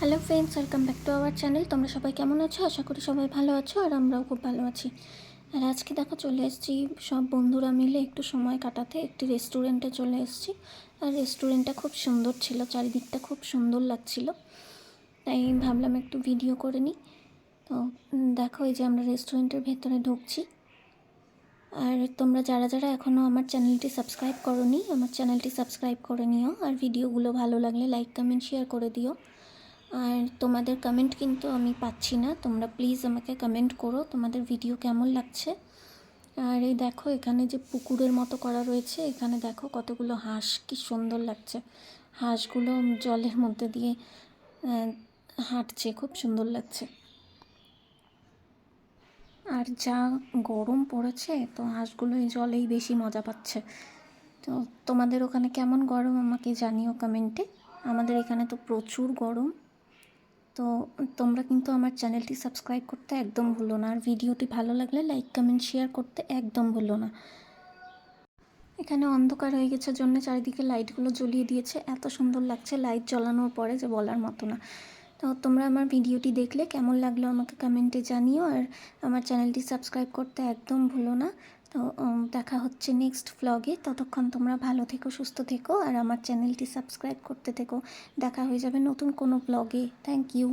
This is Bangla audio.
Hello friends, welcome back to our channel. তোমরা সবাই কেমন আছো? আশা করি সবাই ভালো আছো, আর আমরাও খুব ভালো আছি। আর আজকে দেখো চলে এসেছি সব বন্ধুরা মিলে একটু সময় কাটাতে একটি রেস্টুরেন্টে চলে এসেছি। আর রেস্টুরেন্টটা খুব সুন্দর ছিল, চারিদিকটা খুব সুন্দর লাগছিল, তাই ভাবলাম একটু ভিডিও করে নিই। তো দেখো, এই যে আমরা রেস্টুরেন্টের ভেতরে ঢুকছি। আর তোমরা যারা যারা এখনও আমার চ্যানেলটি সাবস্ক্রাইব করোনি, আমার চ্যানেলটি সাবস্ক্রাইব করে নিও। আর ভিডিওগুলো ভালো লাগলে লাইক কমেন্ট শেয়ার করে দিও। আর তোমাদের কমেন্ট কিন্তু আমি পাচ্ছি না, তোমরা প্লিজ আমাকে কমেন্ট করো তোমাদের ভিডিও কেমন লাগছে। আর এই দেখো, এখানে যে পুকুরের মতো করা রয়েছে, এখানে দেখো কতগুলো হাঁস, কি সুন্দর লাগছে। হাঁসগুলো জলের মধ্যে দিয়ে হাঁটছে, খুব সুন্দর লাগছে। আর যা গরম পড়েছে, তো হাঁসগুলো এই জলেই বেশি মজা পাচ্ছে। তো তোমাদের ওখানে কেমন গরম আমাকে জানিও কমেন্টে। আমাদের এখানে তো প্রচুর গরম। তো তোমরা কিন্তু আমার চ্যানেলটি সাবস্ক্রাইব করতে একদম ভুলো না, আর ভিডিওটি ভালো লাগলে লাইক কমেন্ট শেয়ার করতে একদম ভুলো না। এখানে অন্ধকার হয়ে গেছে জন্য চারিদিকে লাইটগুলো জ্বলিয়ে দিয়েছে, এত সুন্দর লাগছে লাইট জ্বালানোর পরে যে বলার মতো না। তো তোমরা আমার ভিডিওটি দেখলে কেমন লাগলো আমাকে কমেন্টে জানিও, আর আমার চ্যানেলটি সাবস্ক্রাইব করতে একদম ভুলো না। তো দেখা হচ্ছে নেক্সট ভ্লগে। ততক্ষণ তোমরা ভালো থেকো, সুস্থ থেকো, আর আমার চ্যানেলটি সাবস্ক্রাইব করতে থেকো। দেখা হয়ে যাবে নতুন কোনো ভ্লগে। Thank you.